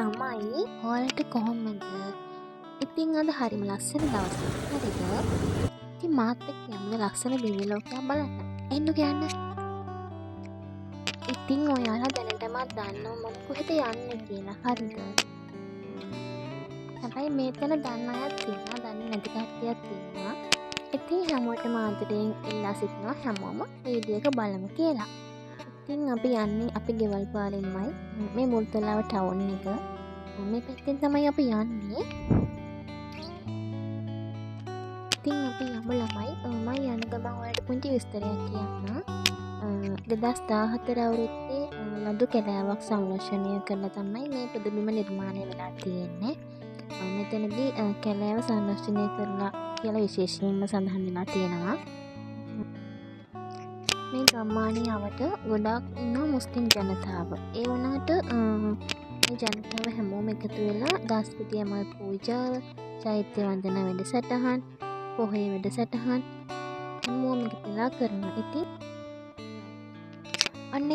ළමයි ඔයාලට කොහොමද? ඉතින් අද හරිම ලස්සන දවසක් හරිද? ඉතින් මාත් එක්ක යමු ලස්සන දිව්‍ය ලෝකයක් බලන්න. එන්න කියන්න. ඉතින් ඔයාලා දැනටමත් දන්නවා මම කොහෙද යන්නේ කියලා හරිද? හැබැයි මේතන දන්න අයත් ඉන්නවා, දන්නේ නැති කට්ටියක් ඉන්නවා. ඉතින් හැමෝටම ආදරයෙන් ඉල්ලා සිටිනවා හැමෝම වීඩියෝ එක බලමු කියලා. ඉතින් අපි යන්නේ අපි ගෙවල් පාරෙන්මයි. මේ මුල්තලාව ටවුන් එක. මේ පැත්තෙන් තමයි අපි යන්නේ. ඉතින් අපි යමු ළමයි. මම යන ගමන් ඔයාලට පුංචි විස්තරයක් කියන්නම්. 2014 අවුරුද්දේ ලදු කැලෑවක් සංරක්ෂණය කරලා තමයි මේ පුදබිම නිර්මාණය වෙලා තියෙන්නේ. මෙතනදී කැලෑව සංරක්ෂණය කරලා කියලා විශේෂයෙන්ම සඳහන් වෙලා තියෙනවා. මේ ගම්මානියාවට ගොඩාක් ඉන්න මුස්ලිම් ජනතාව. ඒ වුණාට මේ ජනතාව හැමෝම එකතු වෙලා දාස්පතිය මල් පූජාව, චෛත්‍ය වන්දනා වැඩසටහන්, පොහොය වැඩසටහන් හැමෝම එකතුලා කරනවා.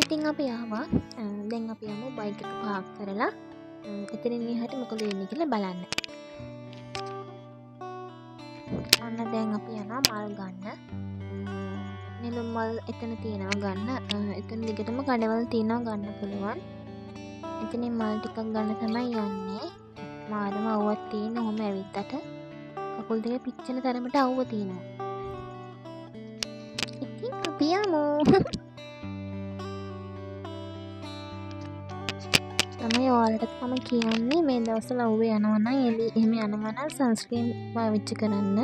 ඉතින් අපි ආවා. දැන් අපි යමු බයික් එක පාක් කරලා එතනින් එහාට මොකද වෙන්නේ කියලා බලන්න. අන්න දැන් අපි යනවා මල් ගන්න. නෙළුම් මල් එතන තියෙනවා ගන්න. එතන දිගටම කඩවල් තියෙනවා ගන්න පුළුවන්. එතනින් මල් ටිකක් ගන්න තමයි යන්නේ. මාරම අවුවක් තියෙන ඔහොම ඇවිත්තට කකුල් දෙක පිච්චෙන තරමට අවුව තියෙනවා. ඉතින් අපි යමු. තමයි ඔයාලට මම කියන්නේ මේ දවස්වල අවුව යනවා නම් එහෙම යනවා නම් සන්ස්ක්‍රීන් පාවිච්චි කරන්න.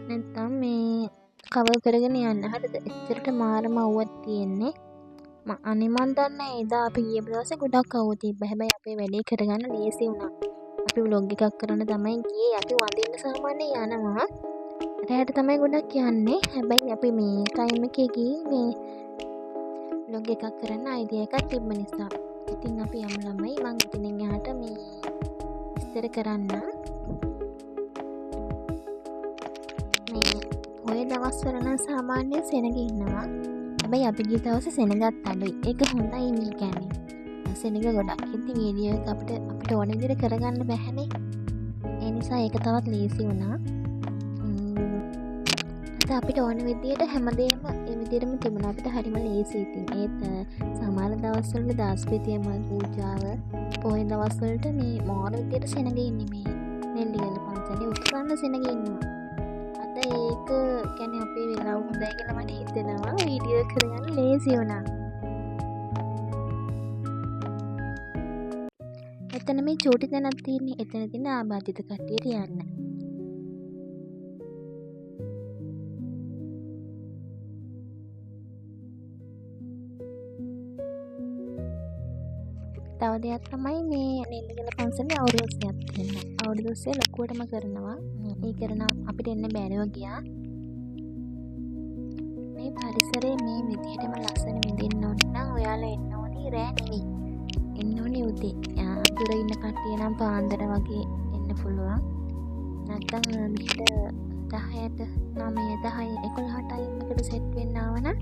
නැත්නම් මේ කවර් කරගෙන යන්න. හරිද? එච්චරට මාරම අවුවක් තියෙන්නේ. මන් දන්නේ එදා අපි ගිය දවසේ ගොඩක් අවුව තිබ්බා. හැබැයි අපේ වැඩේ කරගන්න ලේසි වුණා. අපි vlog එකක් කරන්න තමයි ගියේ. අපි වඳින්න සාමාන්‍ය යනවා. රැයට තමයි ගොඩක් යන්නේ. හැබැයි අපි මේ ටයිම් එකේ ගියේ මේ vlog එකක් කරන්න අයිඩියා එකක් තිබ්බ නිසා. ඉතින් අපි යමු ළමයි. මං ඉතින් එහාට මේ විස්තර කරන්න. ඔය දවස්වල නම් සාමාන්‍ය සෙනග ඉන්නවා. හැබැයි අපි ගිය දවසේ සෙනගත් අඩුයි. ඒක හොඳයි මේ කියන්නේ. සෙනග ගොඩක් ඉතින් වීඩියෝ එක අපිට ඕන විදිහට කරගන්න බැහැනේ. ඒ නිසා ඒක තවත් ලේසි වුණා. අපිට ඕන විදිහට හැමදේම ඒ විදිහටම තිබුණා. අපිට හරිම ලේසි ඉතින්. ඒත් සමහර දවස්වල දාස්පතිය මල් පූජාව, පොය දවස්වලට මේ මාර විදිහට සෙනග ඉන්නේ මේ නෙල්ලිගල පන්සලේ උත්සන්න සෙනග ඉන්නවා. ඒක කියන්නේ අපේ වෙලාව හොඳයි කියලා මට හිතෙනවා. වීඩියෝ කරගන්න ලේසි වුණා. එතන මේ චූටි තැනක් තියෙන්නේ. එතන තියෙන ආබාධිත කට්ටියට යන්න. තව දෙයක් තමයි මේ නෙල්ලිගල පන්සලේ අවුරුදු උත්සවයක් තියෙනවා. අවුරුදු උත්සවය ලොකුවටම කරනවා. ඒ කරන අපිට එන්න බැරිව ගියා. මේ පරිසරයේ මේ විදිහටම ලස්සන විඳින්න ඕන නම් ඔයාලා එන්න ඕනේ රෑ නෙවෙයි. එන්න ඕනේ උදේ. දුර ඉන්න කට්ටිය නම් පාන්දර වගේ එන්න පුළුවන්. නැත්නම් විතර 10ට 9 10 11 ටයිම් එකට සෙට් වෙන්න ආව නම්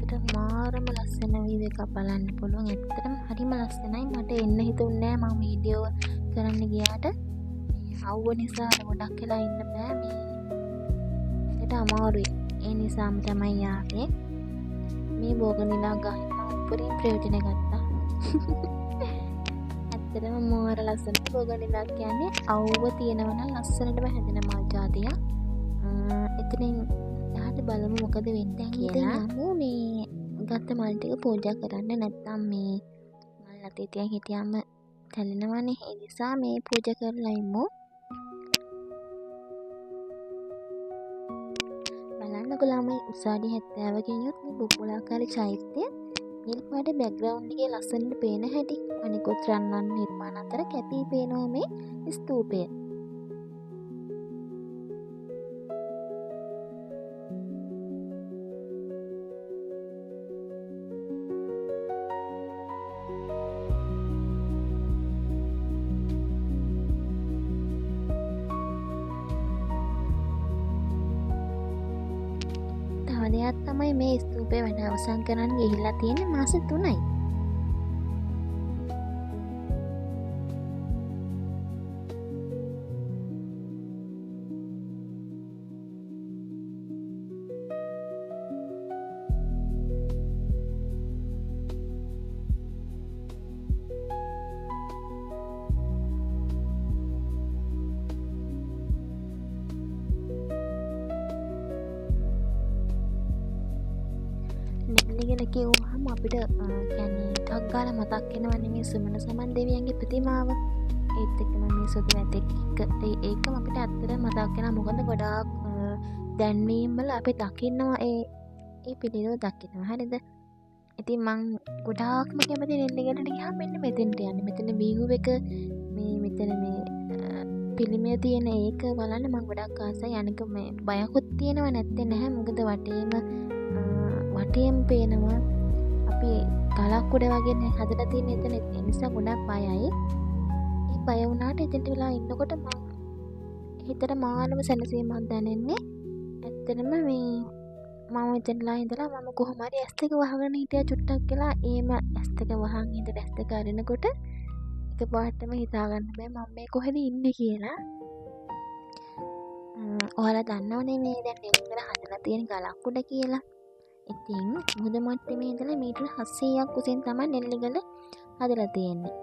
ඇත්තට මාරම ලස්සන වීඩියෝ එකක් බලන්න පුළුවන්. ඇත්තටම හරිම ලස්සනයි. මට එන්න හිතුන්නේ නැහැ මම වීඩියෝ කරන්න ගියාට. අවුව නිසා ගොඩක් වෙලා ඉන්න බෑ. මේකට අමාරුයි. ඒ නිසාම තමයි ආවේ. මේ බෝගනිලා ගහින් මම උඩින් ප්‍රයෝජන ගත්තා. ඇත්තටම මාර ලස්සනට බෝගනිලා කියන්නේ අවුව තියෙනවා නම් ලස්සනටම හැදෙන මල් ජාතියක්. එතනින් එහාට බලමු මොකද වෙන්නේ කියලා. මේ ගත්ත මල් ටික පූජා කරන්න. නැත්නම් මේ මල් අතේ තියන් හිටියාම කැලෙනවනේ. ඒ නිසා මේ පූජා කරලා ඉමු. බලන්නකො ළමයි උසාවි 70කින් යුත් මේ බුබුලාකාර චෛත්‍ය නිල් පාට බෑග්ග්‍රවුන්ඩ් එකේ ලස්සනට පේන හැටි. අනිකුත් රන්වන් නිර්මාණ අතර කැපී පේනවා මේ ස්තූපය. දෙයක් තමයි මේ ස්තූපේ වැඩ අවසන් කරන්න ගිහිල්ලා තියෙන්නේ මාස 3යි. කිව්වහම අපිට කියන්නේ ටක් ගාලා මතක් වෙනවනේ මේ සුමන සමන් දෙවියන්ගේ ප්‍රතිමාව. ඒත් එක්කම මේ සුදු වැතෙක් ඒකම අපිට ඇත්තට මතක් වෙනවා. මොකද ගොඩාක් දැන්වීම් වල අපි දකින්නවා ඒ පිළිවෙල දකින්නවා. හරිද? ඉතින් මං ගොඩාක්ම කැමති නෙල්ලිගලට ගියාම මෙන්න මෙතෙන්ට යන්න. මෙතන view එක මේ මෙතන මේ පිළිමය තියෙන ඒක බලන්න මං ගොඩක් ආසයි. අනික මේ බයකුත් තියෙනවා නැත්තේ නැහැ. මොකද වටේම පේනවා. අපි ගලක් උඩ වගේ හදලා තියෙන එතන. ඒ නිසා ගොඩක් බයයි. ඒ බය වුණාට එතනට වෙලා ඉන්නකොට මං හිතට මානව සැනසීමක් දැනෙන්නේ. ඇත්තටම මේ මම එතනලා ඉඳලා මම කොහොම හරි ඇස් දෙක වහගෙන හිටියා චුට්ටක් කියලා. ඒම ඇස් දෙක වහන් ඉඳලා ඇස් දෙක අරිනකොට එකපාරටම හිතා ගන්න බෑ මම මේ කොහෙද ඉන්නේ කියලා. ඔයාලා දන්නවනේ මේ දැන් නෙල්ලිගල හදලා තියෙන ගලක් උඩ කියලා. ඉතින් මුහුද මට්ටමේ ඉඳලා මීටර 700ක් උසින් තමයි නෙල්ලිගල හදලා තියෙන්නේ.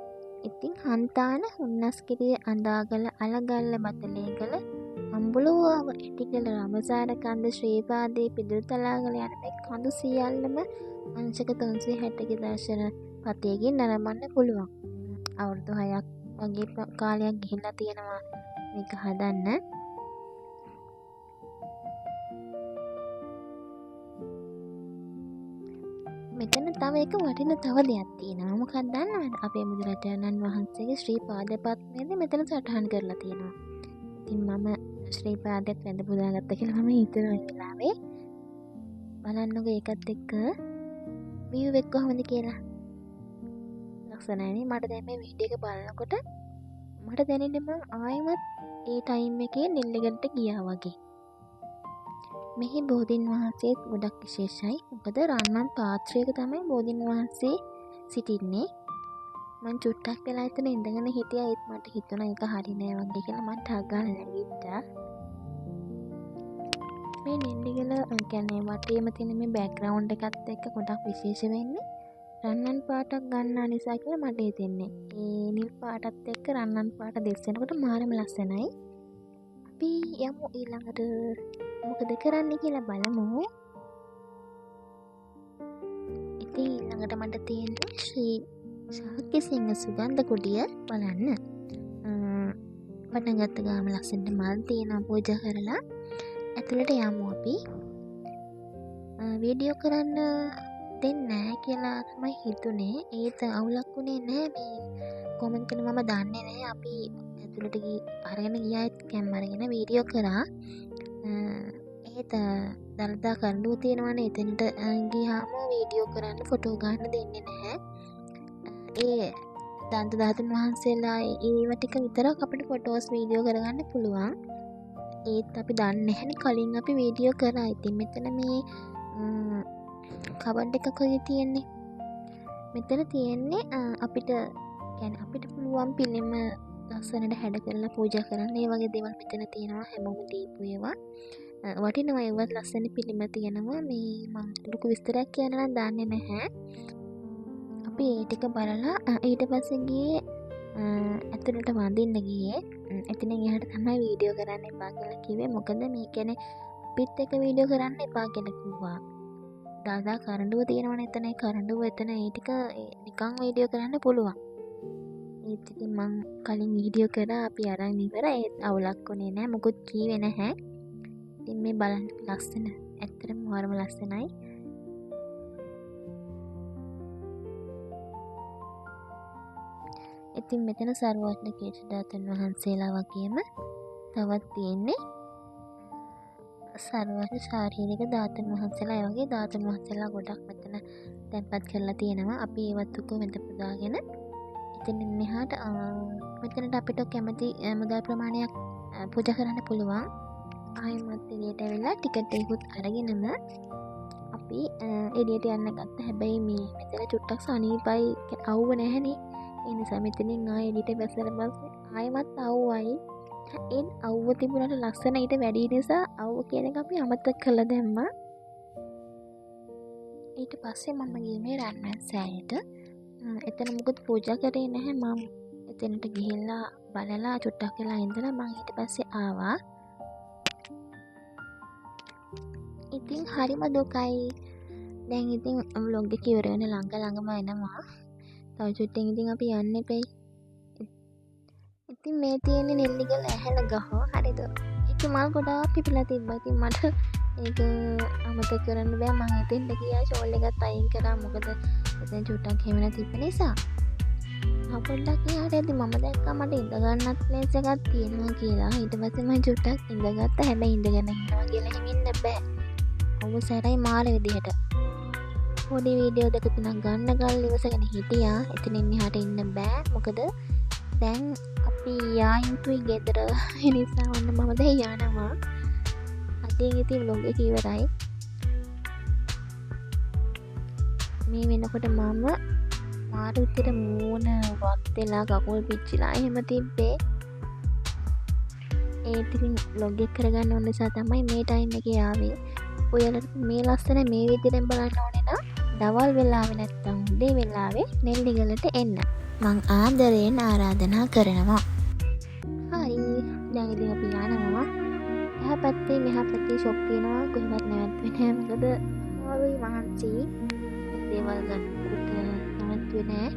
ඉතින් හන්තාන හුන්නස්ගිරිය අඳාගල අලගල්ල බතලේගල අම්බුලුවාව ඇටිගල රමසාර කන්ද ශ්‍රීපාදේ පිදුරුතලාගල යන මේ කඳු සියල්ලම අංශක 360ක දර්ශන පතයකින් නරඹන්න පුළුවන්. අවුරුදු 6ක් වගේ කාලයක් ගිහිල්ලා තියෙනවා මේක හදන්න. මෙතන තව එක වටින තව දෙයක් තියෙනවා. මොකක්ද දන්නවද? අපේ බුදුරජාණන් වහන්සේගේ ශ්‍රී පාද පද්මයේදී මෙතන සටහන් කරලා තියෙනවා. ඉතින් මම ශ්‍රී පාදයට වැඳ පුදාගත්ත කියලා මම හිතනවා ඒ වෙලාවේ. බලන්නකෝ ඒකත් එක්ක view එක කොහොමද කියලා. ලස්සනයිනේ. මට දැන් මේ වීඩියෝ එක බලනකොට මට දැනෙන්නේ මම ආයෙමත් ඒ ටයිම් එකේ නෙල්ලිගලට ගියා වගේ. මෙහි බෝධීන් වහන්සේත් ගොඩක් විශේෂයි. මොකද රන්වන් පාත්‍රයක තමයි බෝධීන් වහන්සේ සිටින්නේ. මං චුට්ටක් වෙලා එතන ඉඳගෙන හිටියා. ඒත් මට හිතුණා ඒක හරි නෑ වගේ කියලා. මං ටක් ගාලා නැගිට්ටා. මේ නෙල්ලිගල කියන්නේ වටේම තියෙන මේ බෑග්ග්‍රවුන්ඩ් එකත් එක්ක ගොඩක් විශේෂ වෙන්නේ රන්වන් පාටක් ගන්නා නිසා කියලා මට හිතෙන්නේ. ඒ නිල් පාටත් එක්ක රන්වන් පාට දෙස්සනකොට මාරම ලස්සනයි. අපි යමු ඊළඟට මොකද කරන්නේ කියලා බලමු. ඉතින් ඊළඟට මට තියෙන්නේ ශ්‍රී ශාක්‍යසිංහ සුගන්ධ කුටිය බලන්න. පටන් ගත්ත ගාම ලස්සනට මල් තියෙනවා පූජා කරලා. ඇතුළට යමු අපි. වීඩියෝ කරන්න දෙන්නේ නැහැ කියලා තමයි හිතුනේ. ඒත් අවුලක් උනේ නැහැ. මේ කොමන්ට් කරන මම දන්නේ නැහැ. අපි ඇතුළට අරගෙන ගියාත් කැම් අරගෙන වීඩියෝ කරා. ඒත් දළදා කරඬුව තියෙනවනේ එතනට ගියාම වීඩියෝ කරන්න ෆොටෝ ගන්න දෙන්නේ නැහැ. ඒ දන්ත ධාතුන් වහන්සේලා ඒව ටික විතරක් අපිට ෆොටෝස් වීඩියෝ කරගන්න පුළුවන්. ඒත් අපි දන්නේ නැහැනේ කලින් අපි වීඩියෝ කරා. ඉතින් මෙතන මේ කබඩ් එකක් වගේ තියෙන්නේ. මෙතන තියෙන්නේ අපිට කියන්නේ අපිට පුළුවන් පිළිම ලස්සනට හැඩ කරලා පූජා කරන්න. ඒ වගේ දේවල් මෙතන තියෙනවා. හැමෝම දීපු ඒවා. වටිනවා ඒවත් ලස්සන පිළිම තියෙනවා. මේ මම ලොකු විස්තරයක් කියන්න නම් දන්නේ නැහැ. අපි ඒ ටික බලලා ඊට පස්සේ ගියේ ඇතුළට වඳින්න ගියේ. එතනින් එහාට තමයි වීඩියෝ කරන්න එපා කියලා කිව්වේ. මොකද මේ කියන්නේ අපිත් එක්ක වීඩියෝ කරන්න එපා කියලා කිව්වා. දාදා කරඬුව තියෙනවනේ එතන. ඒ කරඬුව එතන ඒ ටික නිකන් වීඩියෝ කරන්න පුළුවන්. ඒත් ඉතින් මං කලින් වීඩියෝ කරා අපි අරන් ඉවරයි. ඒත් අවුලක් උනේ නැහැ. මොකුත් කීවේ නැහැ. ඉතින් මේ බලන්න ලස්සන. ඇත්තටම වරම ලස්සනයි. ඉතින් මෙතන සර්වඥ කීර්තිදාතන් වහන්සේලා වගේම තවත් තියෙන්නේ සර්වඥ ශාරීරික දාතන් වහන්සේලා. ඒ වගේ දාතන් වහන්සේලා ගොඩක් මෙතන තැන්පත් කරලා තියෙනවා. අපි ඒවත් උක වෙද පුදාගෙන ඉතින් මෙහාට මෙතනට අපිට කැමති මුදල් ප්‍රමාණයක් පූජා කරන්න පුළුවන්. ආයෙමත් එළියට ඇවිල්ලා ටිකට් එකකුත් අරගෙනම අපි එළියට යන්න ගත්තා. හැබැයි මේ මෙතන චුට්ටක් සනීපයි අවුව නැහැනේ. ඒ නිසා මෙතනින් ආයෙ එළියට බැස්සලා පස්සේ ආයෙමත් අවුවයි. ඒත් අවුව තිබුණාට ලස්සන ඊට වැඩි නිසා අවුව කියන එක අපි අමතක කරලා දැම්මා. ඊට පස්සේ මම ගියේ මේ රන්වන් සෑයට. එතන මොකද පූජා කරේ නැහැ. මම එතනට ගිහිල්ලා බලලා චුට්ටක් වෙලා ඉඳලා මම ඊට පස්සේ ආවා. ඉතින් හරිම දුකයි. දැන් ඉතින් vlog එක ඉවර වෙන ළඟම එනවා. තව චුට්ටකින් ඉතින් අපි යන්න එපෙයි. ඉතින් මේ තියෙන්නේ නෙල්ලිගල ඇහැල ගහ. හරිද? ඒක මල් ගොඩාක් පිපිලා තිබ්බා. ඉතින් මට ඒක අමතක කරන්න බෑ. මම එතෙන්ට ගියා ෂෝල් එකත් අයින් කරා. මොකද එතන චුට්ටක් හැමලා තිබ්බ නිසා. පොඩ්ඩක් එහාට යද්දි මම දැක්කා මට ඉඳ ගන්නත් ප්ලේස් එකක් තියෙනවා කියලා. ඊට පස්සේ මම චුට්ටක් ඉඳගත්තා. හැබැයි ඉඳගෙන ඉන්නවා කියලා එහෙම ඉන්න බෑ. ඔව් සැරයි මාර විදිහට. පොඩි වීඩියෝ දෙක තුනක් ගන්න ගල් ඉවසගෙන හිටියා. එතනින් එහාට ඉන්න බෑ. මොකද දැන් අපි යායුතුයි ගෙදර. ඒ නිසා ඔන්න මම දැන් යනවා. අදින් ඉතින් vlog එක ඉවරයි. මේ වෙනකොට මම මාරුතිර මූණ වත් වෙලා කකුල් පිච්චිලා එහෙම තිබ්බේ. ඒ ඉතින් vlog එක කරගන්න ඕන නිසා තමයි මේ ටයිම් එකේ ආවේ. ඔයාලට මේ ලස්සන මේ විදිහට බලන්න ඕනේ නම් දවල් වෙලාවේ නැත්තම් උදේ වෙලාවේ නෙල්ලිගලට එන්න. මං ආදරයෙන් ආරාධනා කරනවා. හරි. දැන් ඉතින් අපි යනවා. එහා පැත්තේ මෙහා පැත්තේ ෂොප් තියෙනවා. කොහෙවත් නැවැත්වෙන්නේ නැහැ. මොකද ආවයි මහන්සි. දේවල් ගන්නකොට නැවැත්වෙන්නේ නැහැ.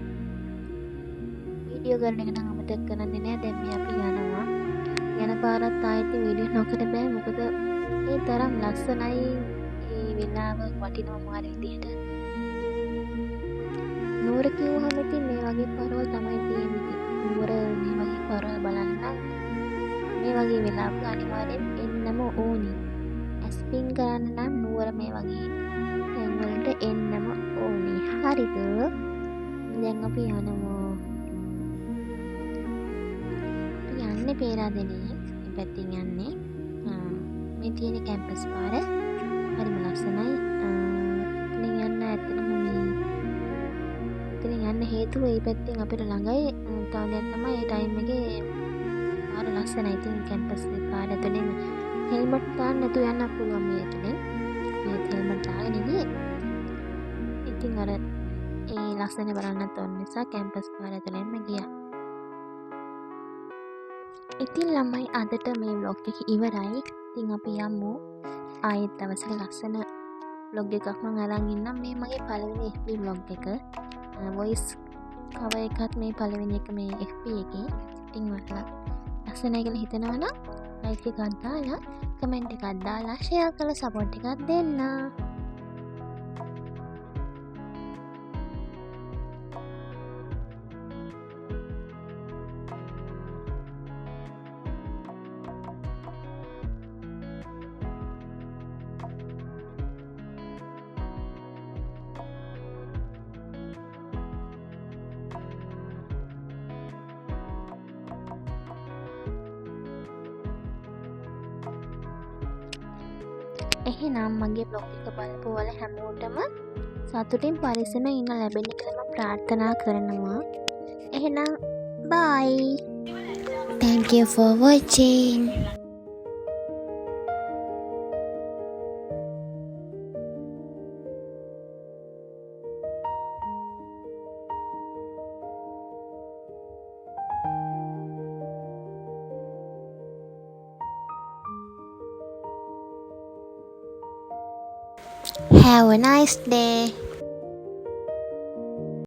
වීඩියෝ ගන්න එක නම් අමතක කරන්නේ නැහැ. දැන් මේ අපි යනවා. යන පාරත් ආයෙත් වීඩියෝ නොකර බෑ. මොකද ඒ තරම් ලස්සනයි. ඒ වෙලාව වටිනවා මාර විදිහට. නුවර කිව්වහම ඉතින් මේ වගේ පරවල් තමයි තියෙන්නේ. නුවර මේ වගේ පරවල් බලන්න මේ වගේ වෙලාවක අනිවාර්යෙන් එන්නම ඕනි. ඇස්පින් කරන්න නම් නුවර මේ වගේ තැන් වලට එන්නම ඕනි. හරිද? දැන් අපි යනවා. අපි යන්නේ පේරාදෙණියේ. මේ පැත්තෙන් යන්නේ. මේ තියෙන කැම්පස් පාර හරිම ලස්සනයි. ඉතින් යන්න ඇත්තටම මේ ඉතින් යන්න හේතුව මේ පැත්තෙන් අපිට ළඟයි. තව දෙයක් තමයි මේ ටයිම් එකේ පාර ලස්සනයි. ඉතින් කැම්පස් පාර ඇතුලෙන් හෙල්මට් දාන්න නැතුව යන්න පුළුවන් මේ ඇතුලෙන්. මේ හෙල්මට් දාගෙන ඉන්නේ. ඉතින් අර ඒ ලස්සන බලන්නත් ඕන නිසා කැම්පස් පාර ඇතුලෙන්ම ගියා. ඉතින් ළමයි අදට මේ vlog එක ඉවරයි. ඉතින් අපි යමු. ආයෙත් දවසක ලස්සන vlog එකක් මම අරන් ඉන්නම්. මේ මගේ පළවෙනි FB vlog එක. voice cover එකත් මේ පළවෙනි එක මේ FB එකේ. ඉතින් ඔයාලා ලස්සනයි කියලා හිතනවා නම් like එකක් දාලා, comment එකක් දාලා, share කරලා support එකක් දෙන්න. එහෙනම් මගේ vlog එක බලපු ඔයාලා හැමෝටම සතුටින් පරිස්සමෙන් ඉන්න ලැබෙන්න කියලා මම ප්‍රාර්ථනා කරනවා. එහෙනම් bye. Thank you for watching. Have a nice day.